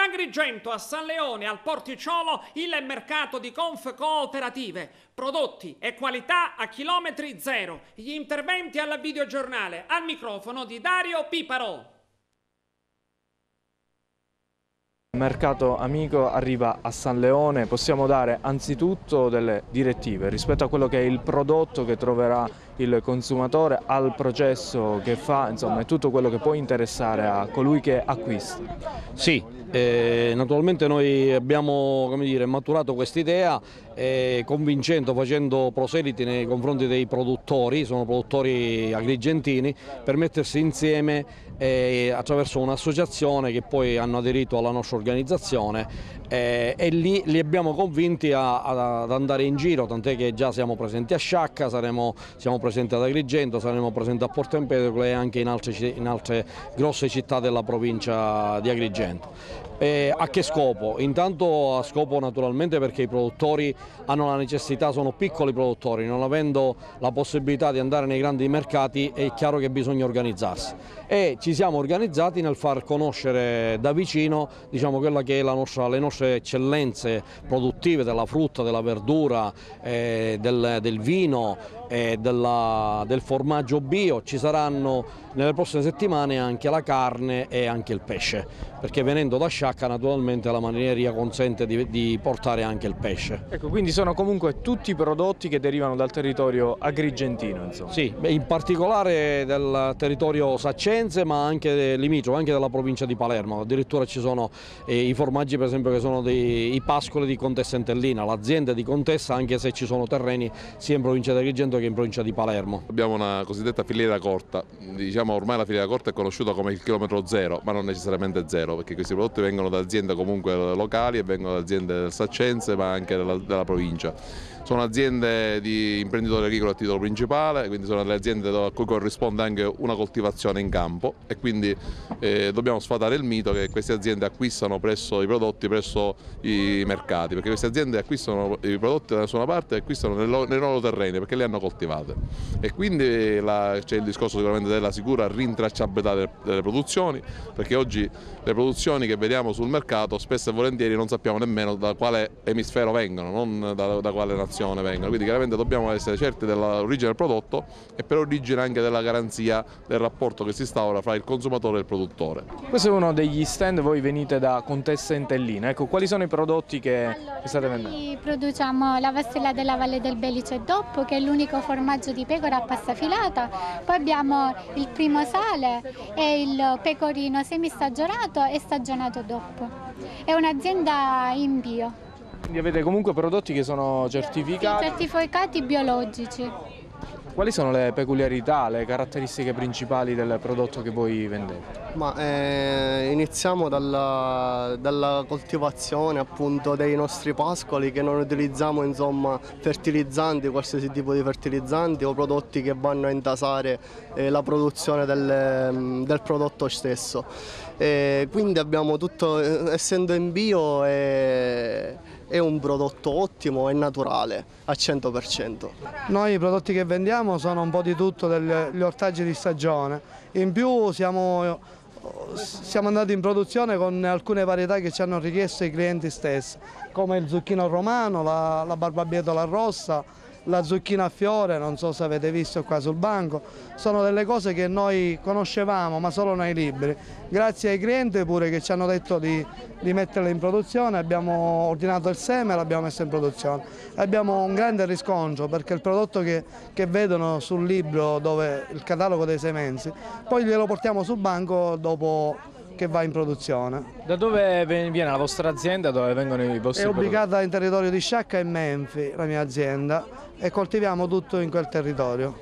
Agrigento, a San Leone, al Porticciolo, il mercato di Confcooperative. Prodotti e qualità a chilometri zero. Gli interventi al videogiornale. Al microfono di Dario Piparo. Il mercato amico arriva a San Leone, possiamo dare anzitutto delle direttive rispetto a quello che è il prodotto che troverà il consumatore, al processo che fa, insomma è tutto quello che può interessare a colui che acquista. Sì, naturalmente noi abbiamo, come dire, maturato quest'idea convincendo, facendo proseliti nei confronti dei produttori, sono produttori agrigentini, per mettersi insieme attraverso un'associazione che poi hanno aderito alla nostra organizzazione e lì li abbiamo convinti ad andare in giro, tant'è che già siamo presenti a Sciacca, siamo presenti ad Agrigento, saremo presenti a Porto Empedocle e anche in altre grosse città della provincia di Agrigento. A che scopo? Intanto a scopo naturalmente perché i produttori hanno la necessità, sono piccoli produttori, non avendo la possibilità di andare nei grandi mercati è chiaro che bisogna organizzarsi e ci siamo organizzati nel far conoscere da vicino, diciamo, quella che è le nostre eccellenze produttive della frutta, della verdura, del vino, del formaggio bio. Ci saranno nelle prossime settimane anche la carne e anche il pesce, perché venendo da Sciacca naturalmente la marineria consente di portare anche il pesce. Ecco, quindi sono comunque tutti prodotti che derivano dal territorio agrigentino, insomma. Sì, in particolare del territorio saccense, ma anche limitrofo, anche della provincia di Palermo. Addirittura ci sono i formaggi, per esempio, che sono i pascoli di Contessa Entellina, l'azienda di Contessa, anche se ci sono terreni sia in provincia di Agrigento che in provincia di Palermo. Abbiamo una cosiddetta filiera corta, diciamo ormai la filiera corta è conosciuta come il chilometro zero, ma non necessariamente zero, perché questi prodotti vengono da aziende comunque locali e vengono da aziende del saccense, ma anche della provincia. Sono aziende di imprenditori agricoli a titolo principale, quindi sono delle aziende a cui corrisponde anche una coltivazione in campo e quindi dobbiamo sfatare il mito che queste aziende acquistano presso i prodotti presso i mercati, perché queste aziende acquistano i prodotti da nessuna parte e acquistano nei loro terreni perché li hanno coltivate e quindi c'è il discorso sicuramente della sicura rintracciabilità delle produzioni, perché oggi le produzioni che vediamo sul mercato spesso e volentieri non sappiamo nemmeno da quale emisfero vengono, non da quale nazione vengono, quindi chiaramente dobbiamo essere certi dell'origine del prodotto e per origine anche della garanzia del rapporto che si instaura fra il consumatore e il produttore. Questo è uno degli stand, voi venite da Contessa Entellina, ecco, quali sono i prodotti che state vendendo? Noi produciamo la Vastella della Valle del Belice DOP, che è l'unico formaggio di pecora a pasta filata, poi abbiamo il primo sale e il pecorino semistagionato e stagionato DOP. È un'azienda in bio. Quindi avete comunque prodotti che sono certificati? Sì, certificati biologici. Quali sono le peculiarità, le caratteristiche principali del prodotto che voi vendete? Iniziamo dalla coltivazione appunto dei nostri pascoli, che non utilizziamo insomma fertilizzanti, qualsiasi tipo di fertilizzanti o prodotti che vanno a intasare la produzione del prodotto stesso. Quindi abbiamo tutto, essendo in bio è un prodotto ottimo e naturale al 100%. Noi i prodotti che vendiamo sono un po' di tutto, degli ortaggi di stagione. In più siamo andati in produzione con alcune varietà che ci hanno richiesto i clienti stessi, come il zucchino romano, la barbabietola rossa, la zucchina a fiore, non so se avete visto qua sul banco. Sono delle cose che noi conoscevamo ma solo nei libri. Grazie ai clienti pure che ci hanno detto di metterle in produzione, abbiamo ordinato il seme e l'abbiamo messo in produzione. Abbiamo un grande riscontro perché il prodotto che vedono sul libro, dove il catalogo dei semenzi, poi glielo portiamo sul banco dopo che va in produzione. Da dove viene la vostra azienda, dove vengono i vostri prodotti? È ubicata in territorio di Sciacca e Menfi, la mia azienda, e coltiviamo tutto in quel territorio.